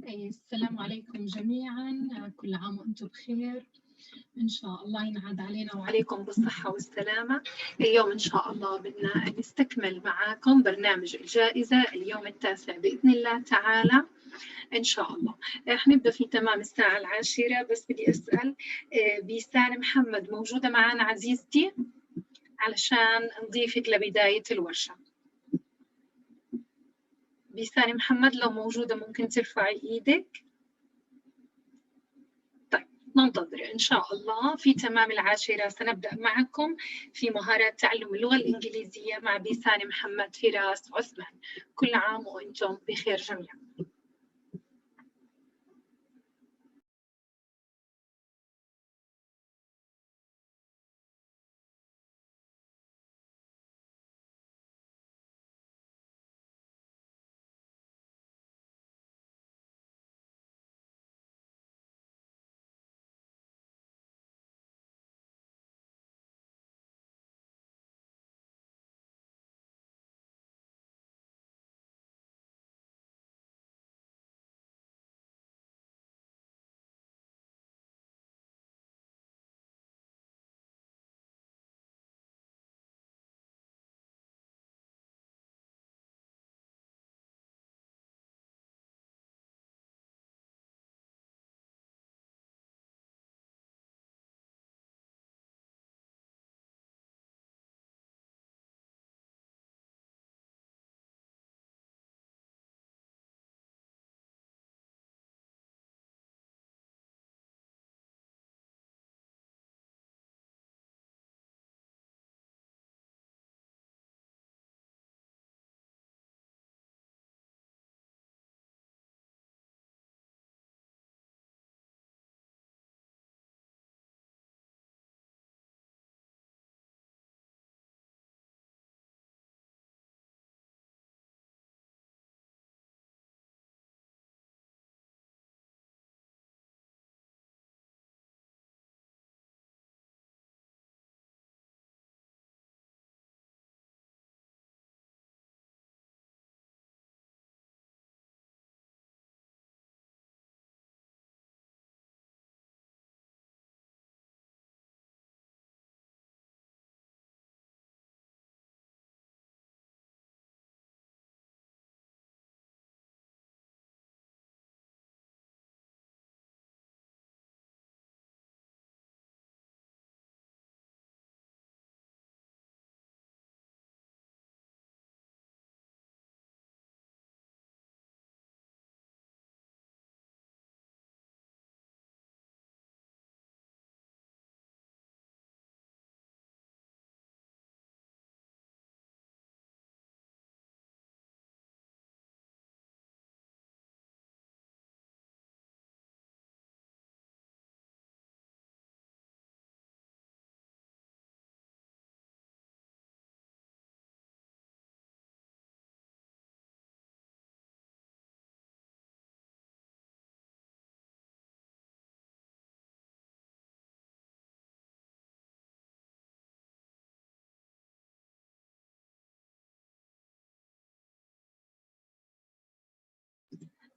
السلام عليكم جميعا، كل عام وأنتم بخير. إن شاء الله ينعاد علينا وعليكم بالصحة والسلامة. اليوم إن شاء الله بدنا نستكمل معاكم برنامج الجائزة اليوم التاسع بإذن الله تعالى. إن شاء الله حنبدأ في تمام الساعة 10، بس بدي أسأل بيسان محمد موجودة معنا عزيزتي علشان نضيفك لبداية الورشة. بيسان محمد لو موجودة ممكن ترفعي إيدك. طيب ننتظر إن شاء الله. في تمام 10 سنبدأ معكم في مهارات تعلم اللغة الإنجليزية مع بيسان محمد، فراس، عثمان. كل عام وأنتم بخير جميعا.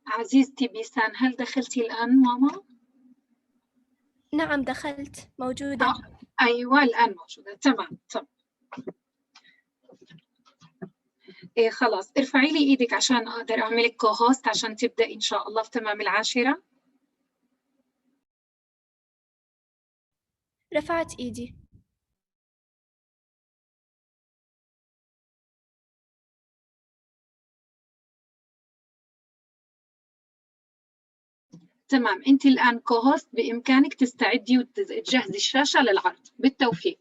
عزيزتي بيسان، هل دخلتي الآن ماما؟ نعم دخلت، موجودة. أيوة الآن موجودة. تمام. خلاص ارفعي لي إيدك عشان أقدر أعملك كوهوست عشان تبدأ إن شاء الله في تمام 10. رفعت إيدي. تمام. أنت الآن كوهوست، بإمكانك تستعدي وتجهزي الشاشة للعرض. بالتوفيق.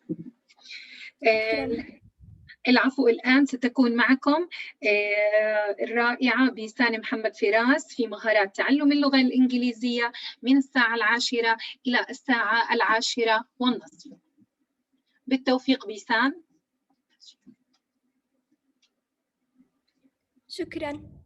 العفو. الآن ستكون معكم الرائعة بيسان محمد فراس في مهارات تعلم اللغة الإنجليزية من الساعة 10 إلى الساعة 10:30. بالتوفيق بيسان. شكراً.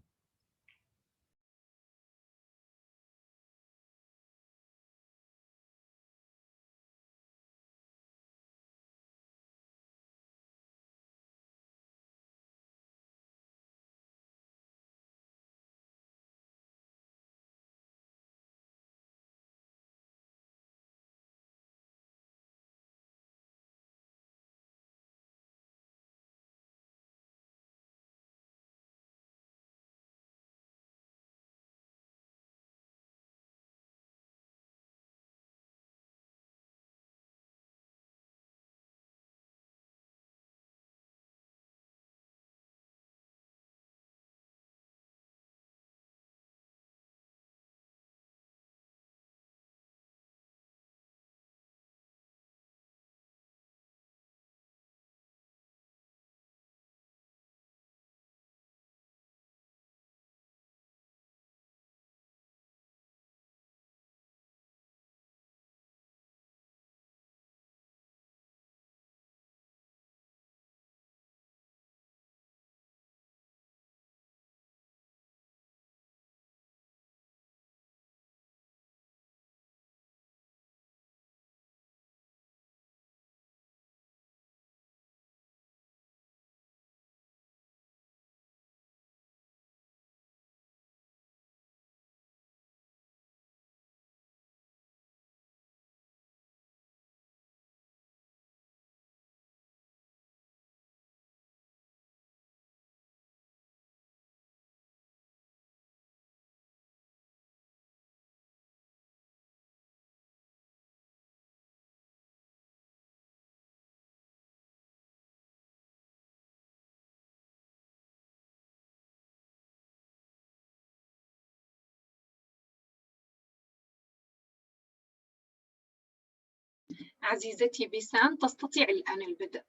عزيزتي بيسان، تستطيع الآن البدء.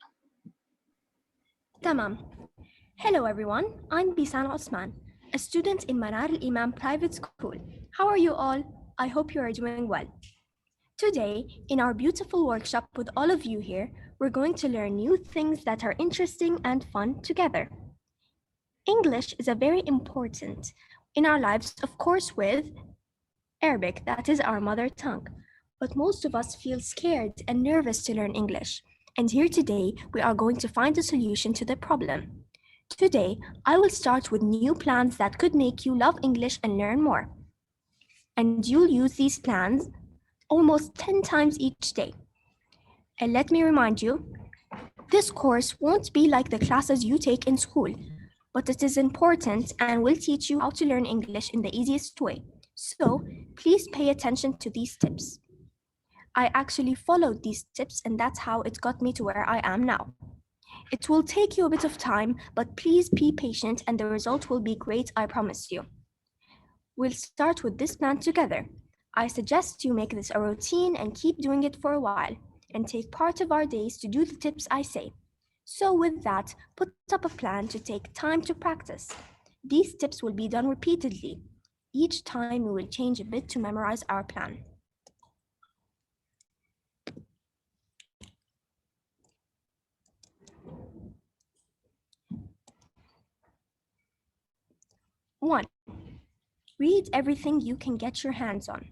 تمام. Hello everyone, I'm Bيسان Usman, a student in Manar al-Imam Private School. How are you all? I hope you are doing well. Today, in our beautiful workshop with all of you here, we're going to learn new things that are interesting and fun together. English is a very important in our lives, of course, with Arabic, that is our mother tongue. But most of us feel scared and nervous to learn English. And here today, we are going to find a solution to the problem. Today, I will start with new plans that could make you love English and learn more. And you'll use these plans almost 10 times each day. And let me remind you, this course won't be like the classes you take in school, but it is important and will teach you how to learn English in the easiest way. So please pay attention to these tips. I actually followed these tips and that's how it got me to where I am now. It will take you a bit of time, but please be patient and the result will be great, I promise you. We'll start with this plan together. I suggest you make this a routine and keep doing it for a while and take part of our days to do the tips I say. So with that, put up a plan to take time to practice. These tips will be done repeatedly. Each time we will change a bit to memorize our plan. One, read everything you can get your hands on.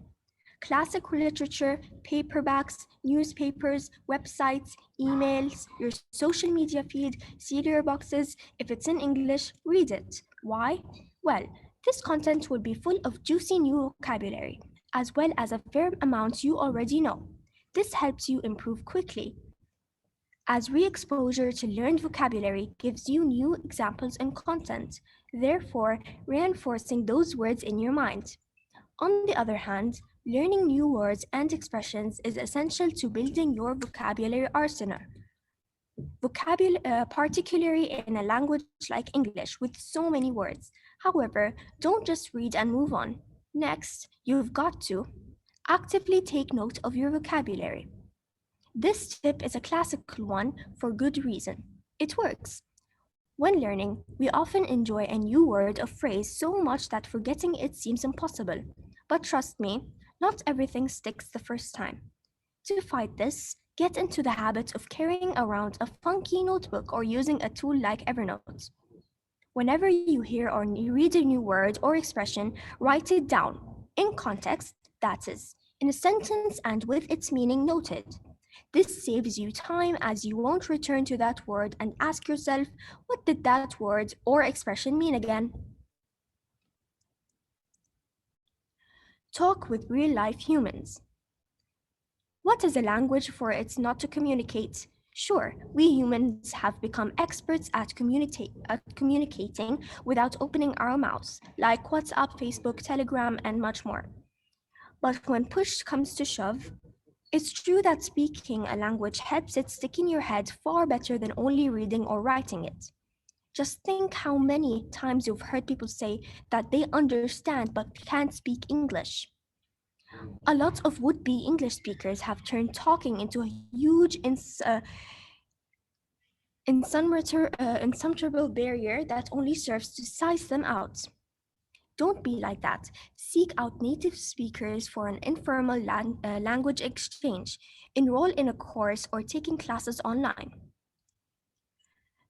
Classic literature, paperbacks, newspapers, websites, emails, your social media feed, CD boxes. If it's in English, read it. Why? Well, this content will be full of juicy new vocabulary, as well as a fair amount you already know. This helps you improve quickly, as re-exposure to learned vocabulary gives you new examples and content, therefore reinforcing those words in your mind. On the other hand, learning new words and expressions is essential to building your vocabulary arsenal, particularly in a language like English with so many words. However, don't just read and move on. Next, you've got to actively take note of your vocabulary. This tip is a classical one for good reason. It works. When learning, we often enjoy a new word or phrase so much that forgetting it seems impossible. But trust me, not everything sticks the first time. To fight this, get into the habit of carrying around a funky notebook or using a tool like Evernote. Whenever you hear or read a new word or expression, write it down, in context, that is, in a sentence and with its meaning noted. This saves you time as you won't return to that word and ask yourself, what did that word or expression mean again? Talk with real-life humans. What is a language for it not to communicate? Sure, we humans have become experts at communicating without opening our mouths, like WhatsApp, Facebook, Telegram, and much more. But when push comes to shove, it's true that speaking a language helps it stick in your head far better than only reading or writing it. Just think how many times you've heard people say that they understand but can't speak English. A lot of would-be English speakers have turned talking into a huge insurmountable barrier that only serves to size them out. Don't be like that. Seek out native speakers for an informal language exchange. Enroll in a course or taking classes online.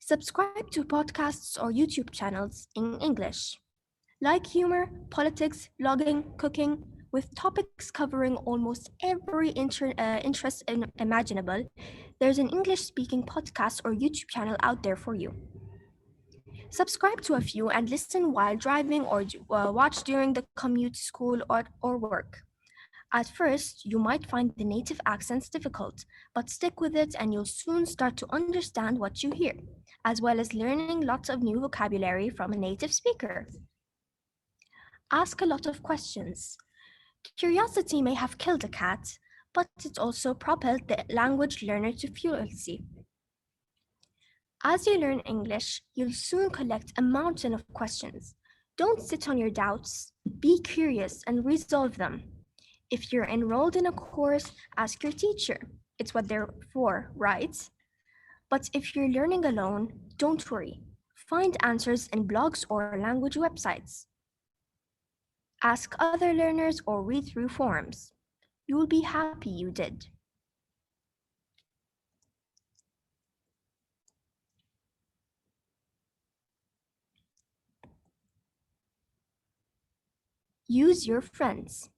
Subscribe to podcasts or YouTube channels in English. Like humor, politics, blogging, cooking, with topics covering almost every interest imaginable, there's an English-speaking podcast or YouTube channel out there for you. Subscribe to a few and listen while driving or watch during the commute to school or work. At first, you might find the native accents difficult, but stick with it and you'll soon start to understand what you hear, as well as learning lots of new vocabulary from a native speaker. Ask a lot of questions. Curiosity may have killed a cat, but it also propelled the language learner to fluency. As you learn English, you'll soon collect a mountain of questions. Don't sit on your doubts. Be curious and resolve them. If you're enrolled in a course, ask your teacher. It's what they're for, right? But if you're learning alone, don't worry. Find answers in blogs or language websites. Ask other learners or read through forums. You'll be happy you did. Use your friends.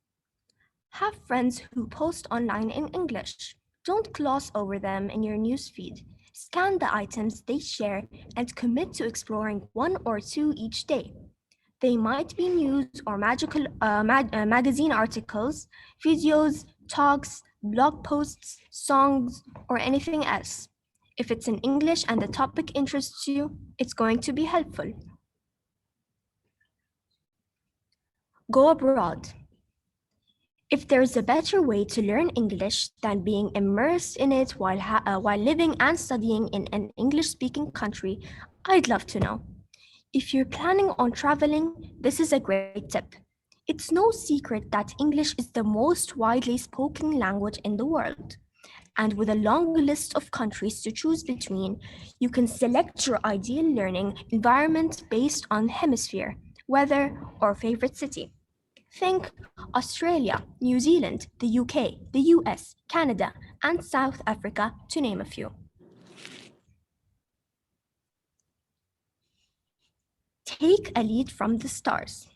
Have friends who post online in English. Don't gloss over them in your newsfeed. Scan the items they share and commit to exploring one or two each day. They might be news or magazine articles, videos, talks, blog posts, songs, or anything else. If it's in English and the topic interests you, it's going to be helpful. Go abroad. If there's a better way to learn English than being immersed in it while living and studying in an English-speaking country, I'd love to know. If you're planning on traveling, this is a great tip. It's no secret that English is the most widely spoken language in the world. And with a long list of countries to choose between, you can select your ideal learning environment based on hemisphere, weather, or favorite city. Think Australia, New Zealand, the UK, the US, Canada, and South Africa, to name a few. Take a lead from the stars.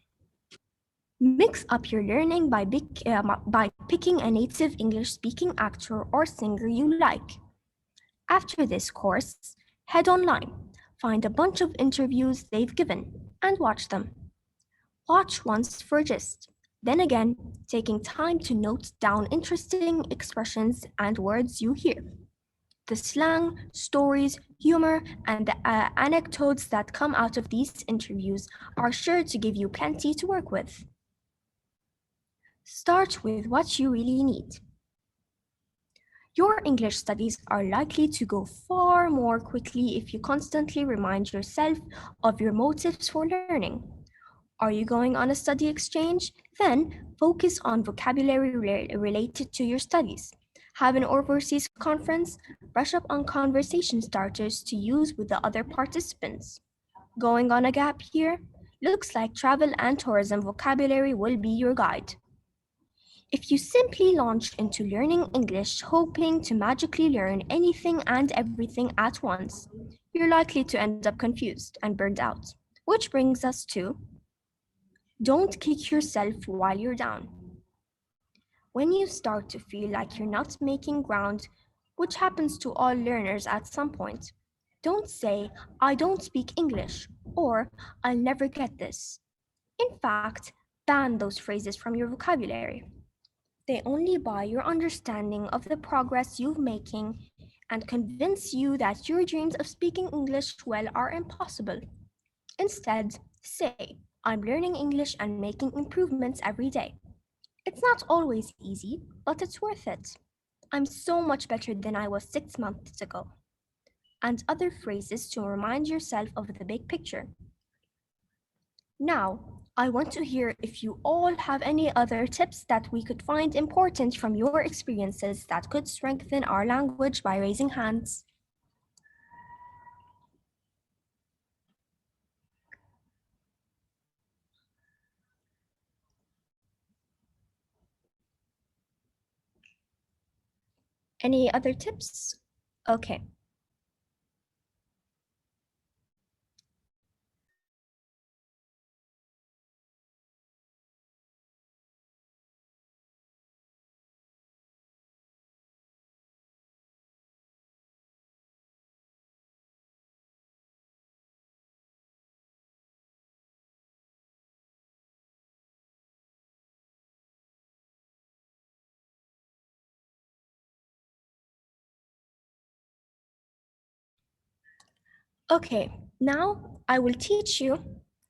Mix up your learning by picking a native English-speaking actor or singer you like. After this course, head online, find a bunch of interviews they've given, and watch them. Watch once for gist, then again, taking time to note down interesting expressions and words you hear. The slang, stories, humor, and the anecdotes that come out of these interviews are sure to give you plenty to work with. Start with what you really need. Your English studies are likely to go far more quickly if you constantly remind yourself of your motives for learning. Are you going on a study exchange? Then focus on vocabulary related to your studies. Have an overseas conference? Brush up on conversation starters to use with the other participants. Going on a gap year? Looks like travel and tourism vocabulary will be your guide. If you simply launch into learning English hoping to magically learn anything and everything at once, you're likely to end up confused and burned out. Which brings us to don't kick yourself while you're down. When you start to feel like you're not making ground, which happens to all learners at some point, don't say, I don't speak English, or I'll never get this. In fact, ban those phrases from your vocabulary. They only bar your understanding of the progress you're making and convince you that your dreams of speaking English well are impossible. Instead, say, I'm learning English and making improvements every day. It's not always easy, but it's worth it. I'm so much better than I was 6 months ago. And other phrases to remind yourself of the big picture. Now, I want to hear if you all have any other tips that we could find important from your experiences that could strengthen our language by raising hands. Any other tips? Okay. Okay, now I will teach you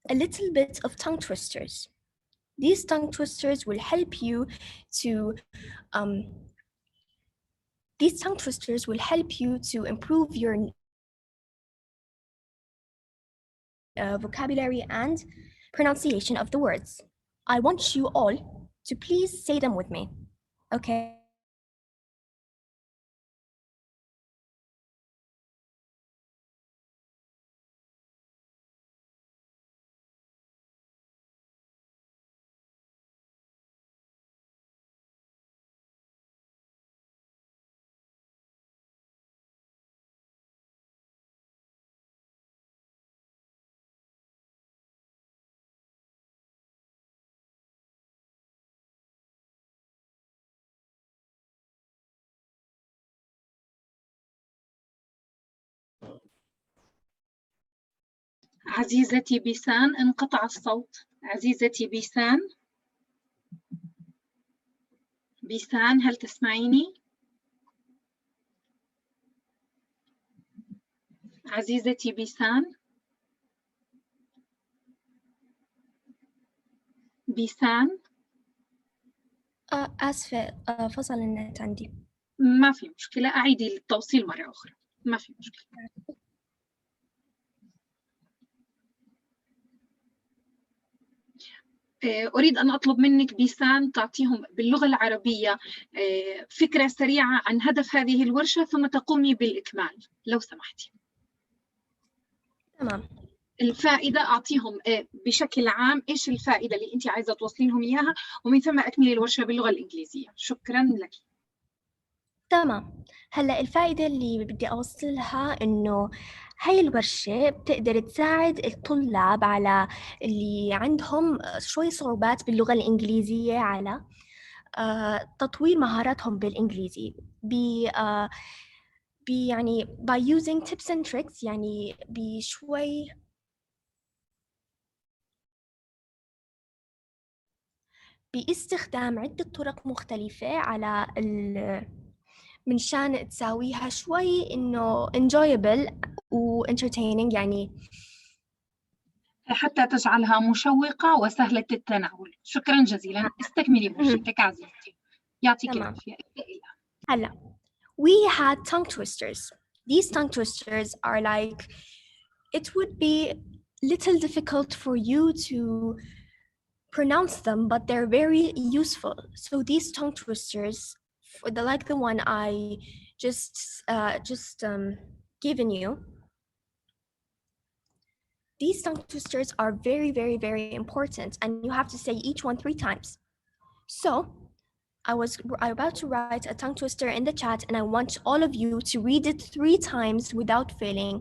a little bit of tongue twisters. These tongue twisters will help you to improve your vocabulary and pronunciation of the words. I want you all to please say them with me. Okay? عزيزتي بيسان، انقطع الصوت. عزيزتي بيسان، بيسان هل تسمعيني؟ عزيزتي بيسان، بيسان. آسفة، فصل النت عندي. ما في مشكلة، أعيدي التوصيل مرة أخرى، ما في مشكلة. أريد أن أطلب منك بيسان تعطيهم باللغة العربية فكرة سريعة عن هدف هذه الورشة، ثم تقومي بالإكمال لو سمحتي. تمام. الفائدة أعطيهم بشكل عام إيش الفائدة اللي أنت عايزة توصلي لهم إياها، ومن ثم أكملي الورشة باللغة الإنجليزية. شكرا لك. تمام. هلأ الفائدة اللي بدي أوصلها إنه هاي الورشة بتقدر تساعد الطلاب على اللي عندهم شوي صعوبات باللغة الإنجليزية على تطوير مهاراتهم بالإنجليزي يعني by using tips and tricks، يعني بشوي باستخدام عدة طرق مختلفة على منشان تساويها شوي إنه enjoyable و entertaining، يعني حتى تجعلها مشوقة وسهلة التناول. شكرا جزيلا، استكملي ورشتك عزيزتي، يعطيك العافية. هلا we had tongue twisters. These tongue twisters are like, it would be little difficult for you to pronounce them, but they're very useful. So these tongue twisters, like the one I just given you, these tongue twisters are very, very, very important, and you have to say each one 3 times. So I'm about to write a tongue twister in the chat, and I want all of you to read it 3 times without failing.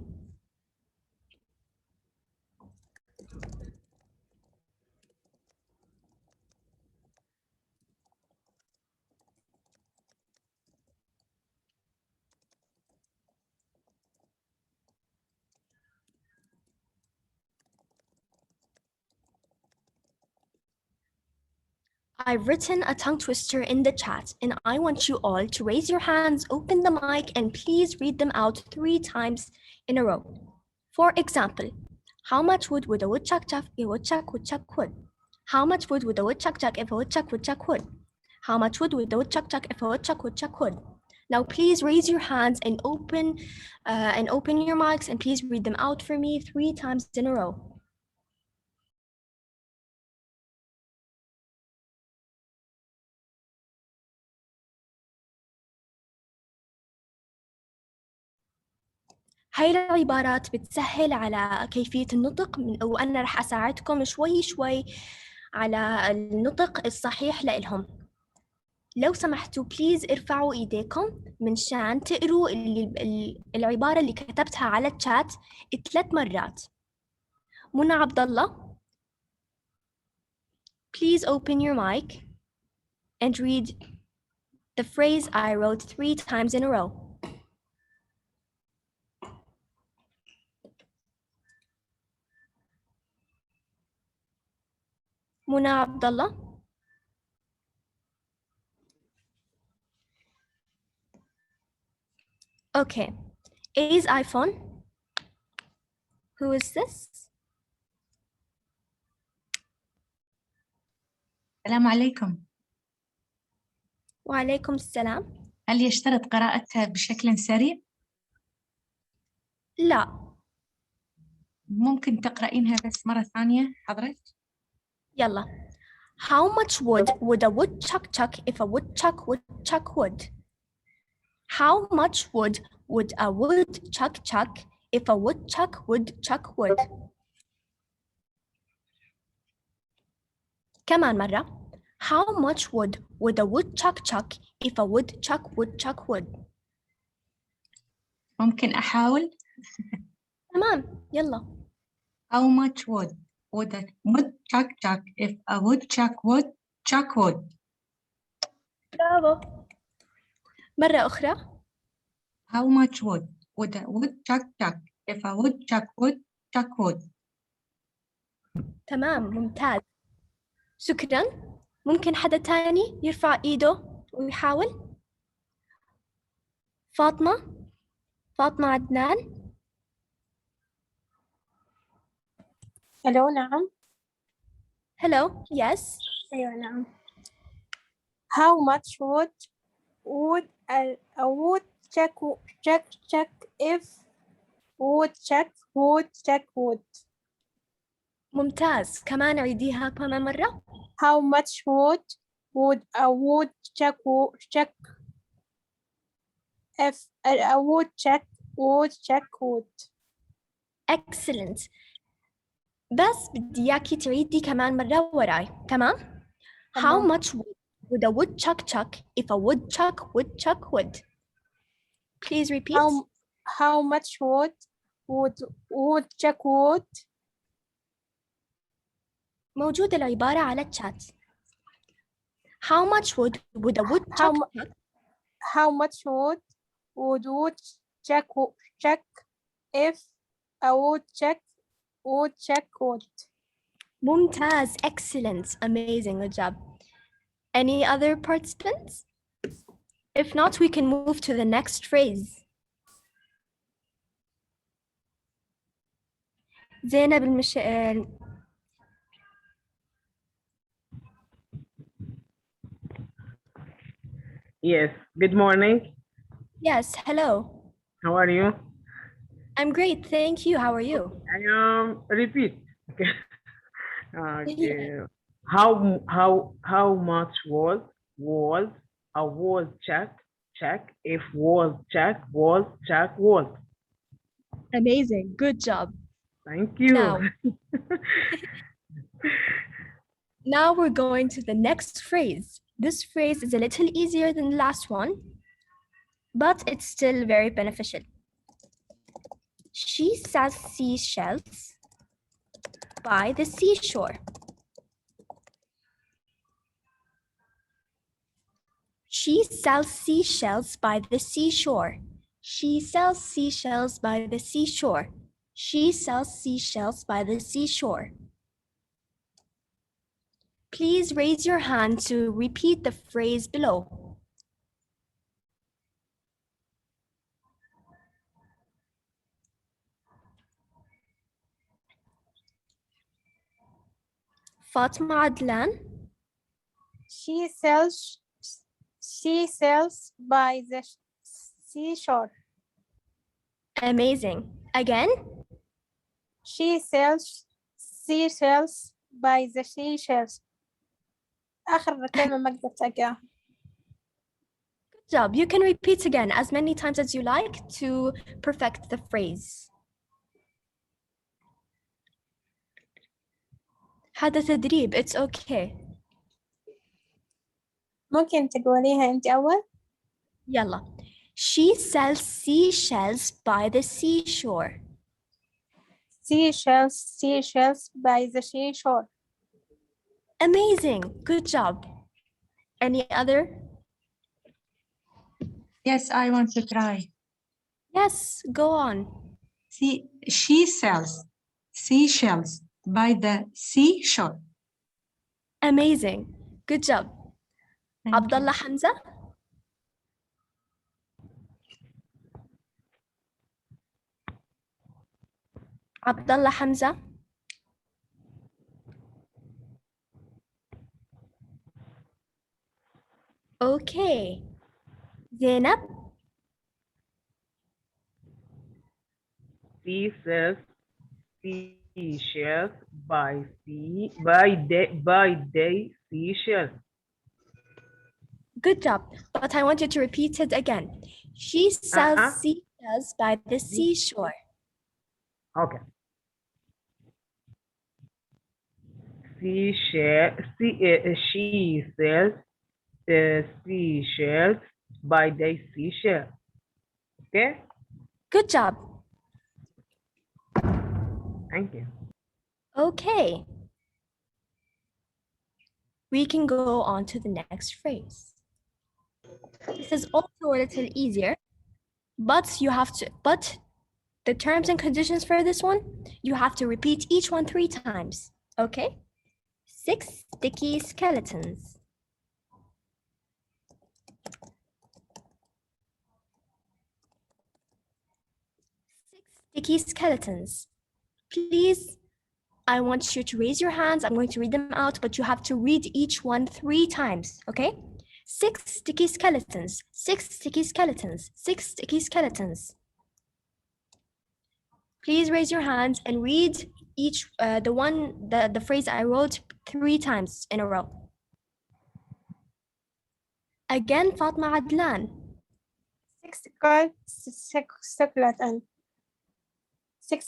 I've written a tongue twister in the chat, and I want you all to raise your hands, open the mic, and please read them out 3 times in a row. For example, how much wood would a woodchuck chuck if a woodchuck would? How much wood would a woodchuck chuck if a woodchuck would? How much wood would a woodchuck chuck if a woodchuck would? Now please raise your hands and open your mics, and please read them out for me 3 times in a row. هاي العبارات بتسهل على كيفية النطق، وأنا رح أساعدكم شوي شوي على النطق الصحيح لإلهم. لو سمحتوا بليز ارفعوا إيديكم منشان تقروا العبارة اللي كتبتها على الشات 3 مرات. منى عبد الله، please open your mic and read the phrase I wrote 3 times in a row. منى عبد الله. Okay. A's iPhone. Who is this? السلام عليكم. وعليكم السلام. هل يشترط قراءتها بشكل سريع؟ لا. ممكن تقرأينها بس مرة ثانية حضرتك؟ يلا. How much would a woodchuck chuck if a woodchuck would? How much would a woodchuck chuck if a woodchuck would? كمان مرة. How much would a woodchuck chuck if a woodchuck would? ممكن أحاول؟ تمام، يلا. How much would a woodchuck chuck if a woodchuck would? برافو. مرة أخرى. How much would a woodchuck chuck if a woodchuck would? تمام ممتاز. شكرا. ممكن حدا تاني يرفع إيده ويحاول؟ فاطمة عدنان. ألو نعم. Hello, yes. أيوة نعم. How much would a woodchuck if woodchuck would? ممتاز. كمان عيديها كمان مرة. How much would a woodchuck if a woodchuck would? Excellent. بس بدي إياكي تعيدي كمان مرة وراي. تمام؟ How much would a woodchuck if a woodchuck would? Please repeat. How much would woodchuck would? موجودة العبارة على الشات. How much would a woodchuck How much would woodchuck if a woodchuck would? ممتاز. Excellent. Amazing. Good job. Any other participants? If not, we can move to the next phrase. زينب Yes, good morning. Yes, hello. How are you? I'm great, thank you. How are you? I repeat. Okay. Okay. How much was a woodchuck if woodchuck was? Amazing, good job. Thank you. Now we're going to the next phrase. This phrase is a little easier than the last one, but it's still very beneficial. She sells seashells by the seashore. She sells seashells by the seashore. She sells seashells by the seashore. She sells seashells by the seashore. Please raise your hand to repeat the phrase below. Fatma Adlan. She sells by the seashore. Amazing. Again? She sells seashells by the seashells. آخر كلمة ما قدرت أقراها. Good job. You can repeat again as many times as you like to perfect the phrase. هذا تدريب. It's okay. ممكن تقوليها أنت أول؟ يلا. She sells seashells by the seashore. Seashells by the seashore. Amazing. Good job. Any other? Yes, I want to try. Yes, go on. She sells seashells by the seashore. Amazing. Good job. Abdullah Hamza. Abdullah Hamza. Okay. Zainab. She sells seashells by the seashells. Good job. But I want you to repeat it again. She sells seashells by the seashore. Okay. She sells seashells by the seashell. Okay. Good job. Thank you. Okay. We can go on to the next phrase. This is also a little easier, but the terms and conditions for this one, you have to repeat each one 3 times. Okay. 6 sticky skeletons. 6 sticky skeletons. Please, I want you to raise your hands. I'm going to read them out, but you have to read each one 3 times, okay? 6 sticky skeletons, 6 sticky skeletons, 6 sticky skeletons. Please raise your hands and read each, the phrase I wrote 3 times in a row. Again, Fatma Adlan. 6 skeleton. 6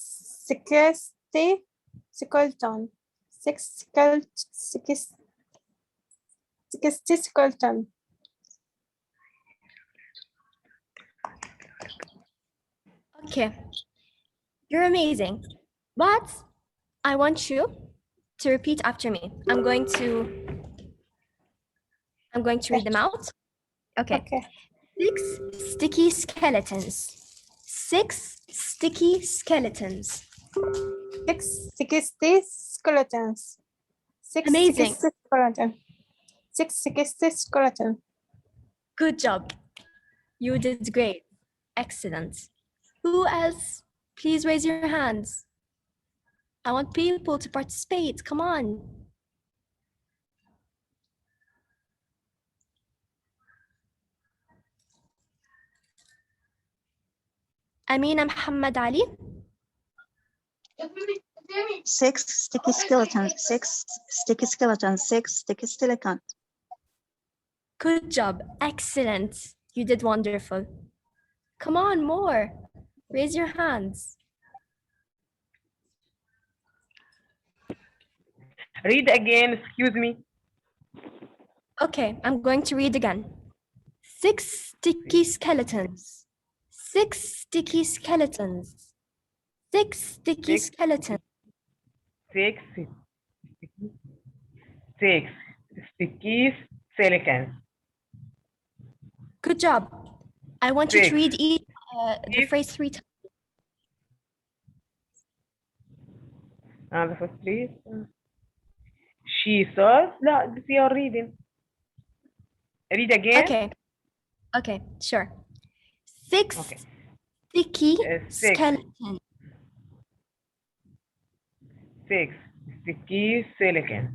skeleton. 6 skeleton. Okay, you're amazing. But I want you to repeat after me. I'm going to read them out. Okay. 6 sticky skeletons. 6 sticky skeletons. 6 sticky skeletons. 6 Amazing. skeleton. 6 sticky skeleton. Good job. You did great. Excellent. Who else? Please raise your hands. I want people to participate. Come on. Amina Muhammad Ali. 6 sticky skeletons, 6 sticky skeletons, 6 sticky skeletons. Good job. Excellent. You did wonderful. Come on, more. Raise your hands. Read again, excuse me. Okay, I'm going to read again. 6 sticky skeletons. 6 sticky skeletons. 6 sticky Six. skeletons. 6 sticky skeletons. Good job. I want you to 6. read each the Six. phrase 3 times. The first please. She saw. No, this you're reading. Read again. Okay. Okay, sure. 6 Okay. sticky 6 skeletons. 6 sticky skeletons.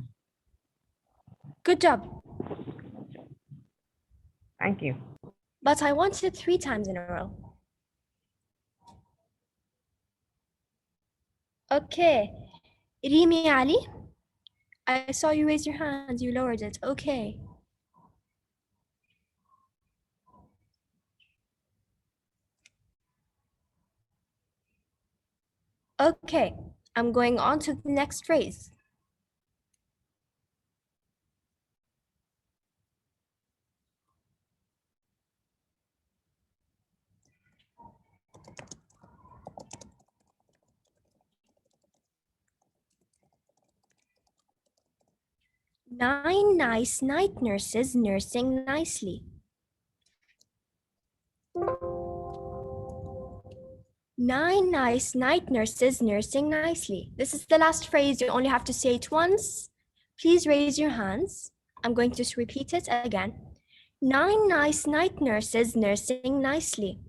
Good job. Thank you. But I want it 3 times in a row. Okay. Rimi Ali, I saw you raise your hand. You lowered it. Okay. Okay, I'm going on to the next phrase. Nine nice night nurses nursing nicely. 9 nice night nurses nursing nicely. This is the last phrase. You only have to say it once. Please raise your hands. I'm going to repeat it again. 9 nice night nurses nursing nicely.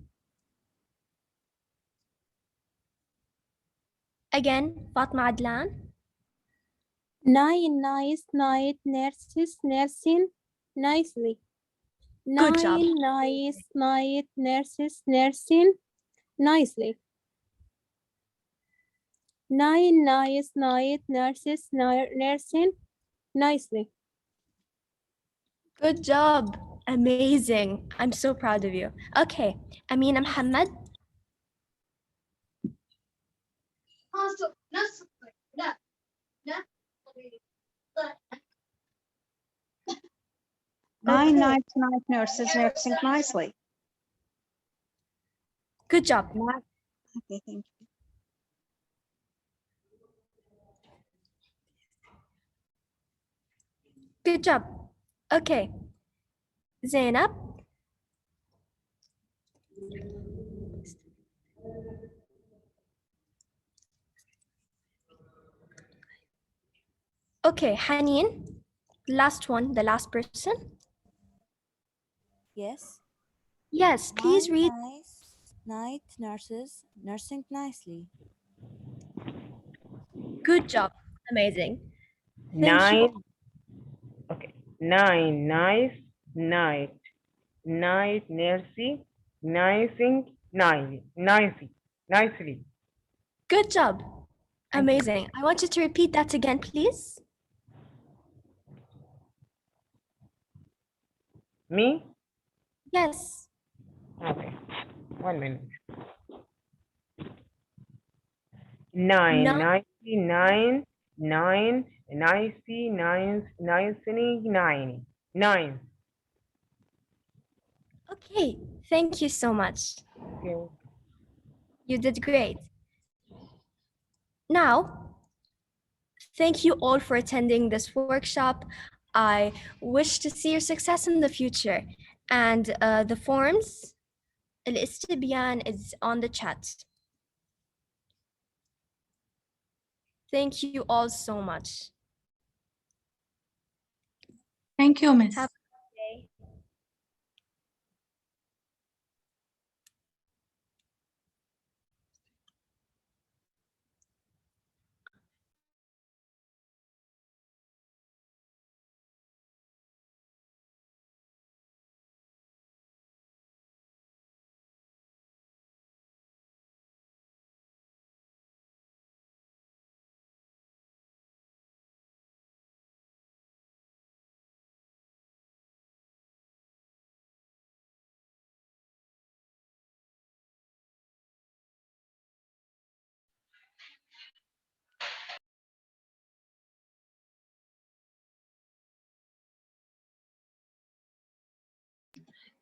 Again, Fatma Adlan. 9 nice night nurses nursing nicely. Good job. 9 nice night nurses nursing nicely. 9 nice night nurses nursing nicely. Good job. Amazing. I'm so proud of you. Okay, Amina Muhammad. Nine night nurses nursing nicely. Good job. Okay, thank you. Good job. Okay. Zainab. Okay, Haneen, last one, the last person. Yes. Yes, please read. Nice night nurses nursing nicely. Good job. Amazing. Thank you. Nine. Okay. Nine. Nice. Night. Night. Nursing. Nicing. Nine. Nicely. Nicely. Good job. Thank you. Amazing. I want you to repeat that again, please. Me? Yes. Okay. 1 minute. Nine. No. Nicely. Nine. Nine. Nicely. Nine. Nicely. Nine. Nine. Okay. Thank you so much. Okay. You did great. Now, thank you all for attending this workshop. I wish to see your success in the future. And the forms, الاستبيان is on the chat. Thank you all so much. Thank you, Miss. Have a good day.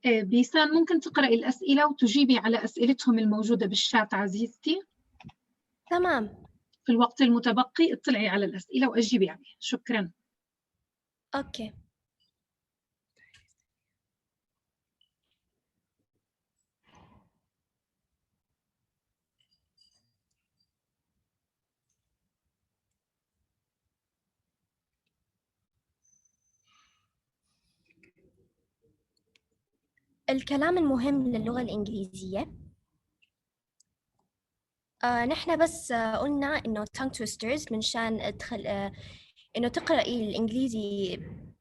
بيسان ممكن تقرأي الأسئلة وتجيبي على أسئلتهم الموجودة بالشات عزيزتي. تمام. في الوقت المتبقي اطلعي على الأسئلة وأجيبي عليها. شكراً. أوكي. الكلام المهم للغة الإنجليزية نحن بس قلنا إنه tongue twisters منشان إنه تقرأي الإنجليزي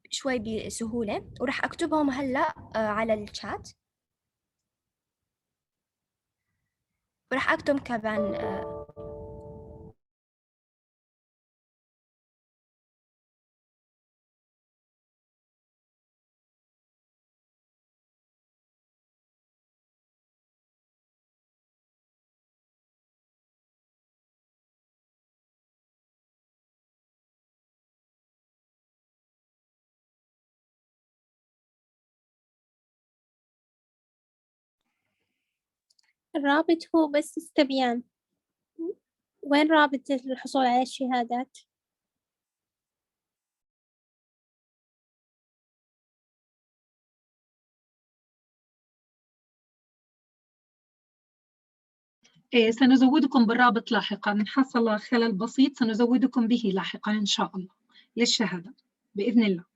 شوي بسهولة، وراح أكتبهم هلأ على الشات، وراح أكتب كمان الرابط هو بس استبيان. وين رابط الحصول على الشهادات؟ سنزودكم بالرابط لاحقاً. حصل خلل بسيط سنزودكم به لاحقاً إن شاء الله للشهادة بإذن الله.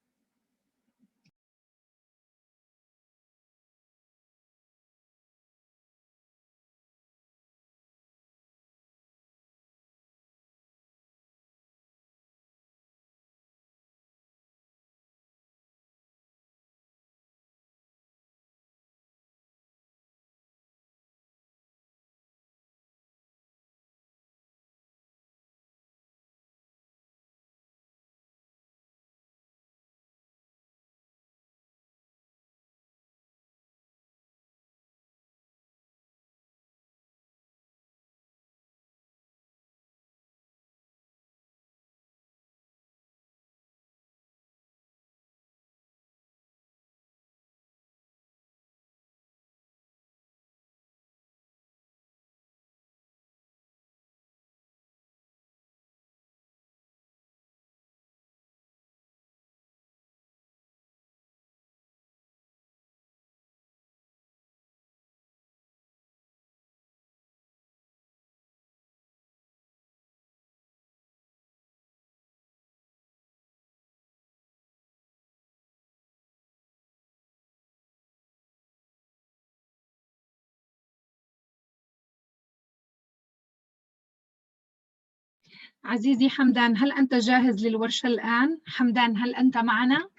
عزيزي حمدان، هل أنت جاهز للورشة الآن؟ حمدان، هل أنت معنا؟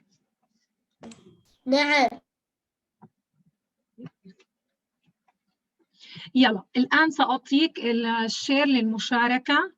نعم. يلا الآن سأعطيك الشير للمشاركة.